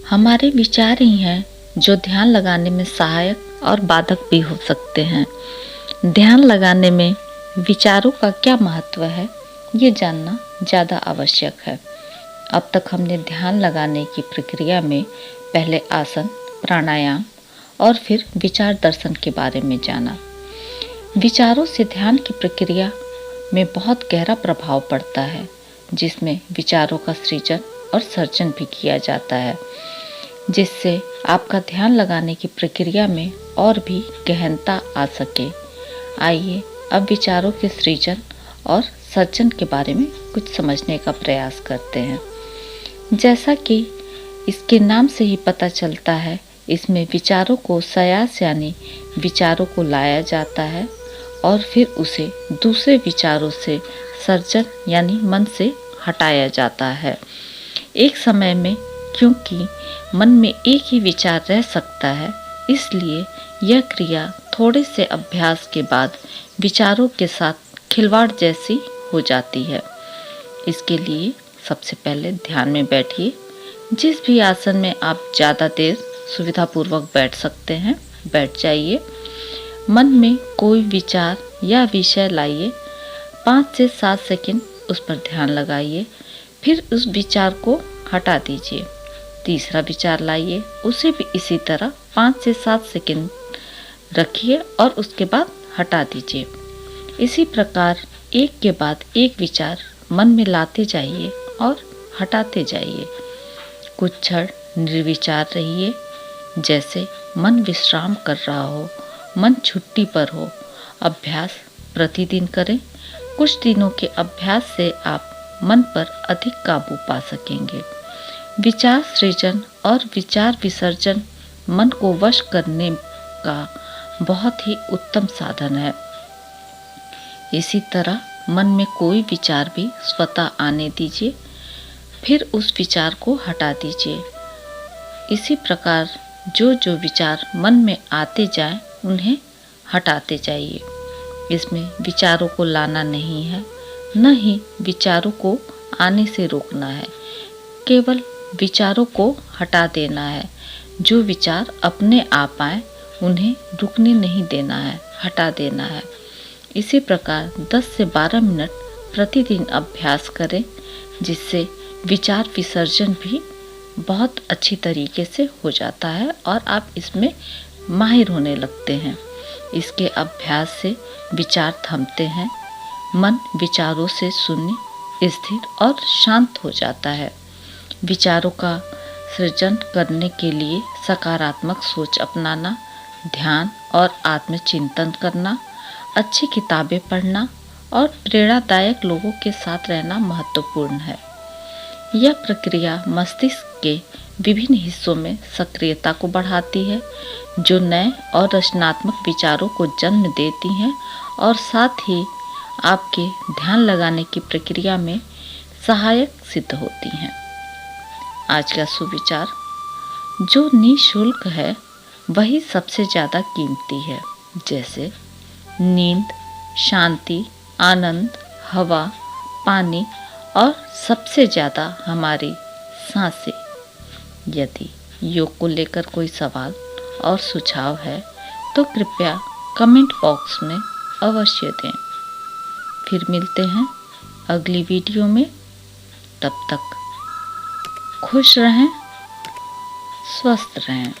हमारे विचार ही हैं जो ध्यान लगाने में सहायक और बाधक भी हो सकते हैं। ध्यान लगाने में विचारों का क्या महत्व है, ये जानना ज़्यादा आवश्यक है। अब तक हमने ध्यान लगाने की प्रक्रिया में पहले आसन, प्राणायाम और फिर विचार दर्शन के बारे में जाना। विचारों से ध्यान की प्रक्रिया में बहुत गहरा प्रभाव पड़ता है, जिसमें विचारों का सृजन और सर्जन भी किया जाता है, जिससे आपका ध्यान लगाने की प्रक्रिया में और भी गहनता आ सके। आइए अब विचारों के सृजन और सर्जन के बारे में कुछ समझने का प्रयास करते हैं। जैसा कि इसके नाम से ही पता चलता है, इसमें विचारों को सयास यानी विचारों को लाया जाता है और फिर उसे दूसरे विचारों से सर्जन यानी मन से हटाया जाता है। एक समय में क्योंकि मन में एक ही विचार रह सकता है, इसलिए यह क्रिया थोड़े से अभ्यास के बाद विचारों के साथ खिलवाड़ जैसी हो जाती है। इसके लिए सबसे पहले ध्यान में बैठिए। जिस भी आसन में आप ज़्यादा देर सुविधापूर्वक बैठ सकते हैं, बैठ जाइए। मन में कोई विचार या विषय लाइए। 5 से 7 सेकंड उस पर ध्यान लगाइए, फिर उस विचार को हटा दीजिए। तीसरा विचार लाइए, उसे भी इसी तरह 5 से 7 सेकंड रखिए और उसके बाद हटा दीजिए। इसी प्रकार एक के बाद एक विचार मन में लाते जाइए और हटाते जाइए। कुछ क्षण निर्विचार रहिए, जैसे मन विश्राम कर रहा हो, मन छुट्टी पर हो। अभ्यास प्रतिदिन करें। कुछ दिनों के अभ्यास से आप मन पर अधिक काबू पा सकेंगे। विचार सृजन और विचार विसर्जन मन को वश करने का बहुत ही उत्तम साधन है। इसी तरह मन में कोई विचार भी स्वतः आने दीजिए, फिर उस विचार को हटा दीजिए। इसी प्रकार जो जो विचार मन में आते जाएं, उन्हें हटाते जाइए। इसमें विचारों को लाना नहीं है, न ही विचारों को आने से रोकना है, केवल विचारों को हटा देना है। जो विचार अपने आप आए, उन्हें रुकने नहीं देना है, हटा देना है। इसी प्रकार 10 से 12 मिनट प्रतिदिन अभ्यास करें, जिससे विचार विसर्जन भी बहुत अच्छी तरीके से हो जाता है और आप इसमें माहिर होने लगते हैं। इसके अभ्यास से विचार थमते हैं, मन विचारों से शून्य, स्थिर और शांत हो जाता है। विचारों का सृजन करने के लिए सकारात्मक सोच अपनाना, ध्यान और आत्मचिंतन करना, अच्छी किताबें पढ़ना और प्रेरणादायक लोगों के साथ रहना महत्वपूर्ण है। यह प्रक्रिया मस्तिष्क के विभिन्न हिस्सों में सक्रियता को बढ़ाती है, जो नए और रचनात्मक विचारों को जन्म देती हैं और साथ ही आपके ध्यान लगाने की प्रक्रिया में सहायक सिद्ध होती हैं। आज का सुविचार, जो निःशुल्क है वही सबसे ज़्यादा कीमती है, जैसे नींद, शांति, आनंद, हवा, पानी और सबसे ज़्यादा हमारी सांसें। यदि योग को लेकर कोई सवाल और सुझाव है तो कृपया कमेंट बॉक्स में अवश्य दें। फिर मिलते हैं अगली वीडियो में। तब तक खुश रहें, स्वस्थ रहें।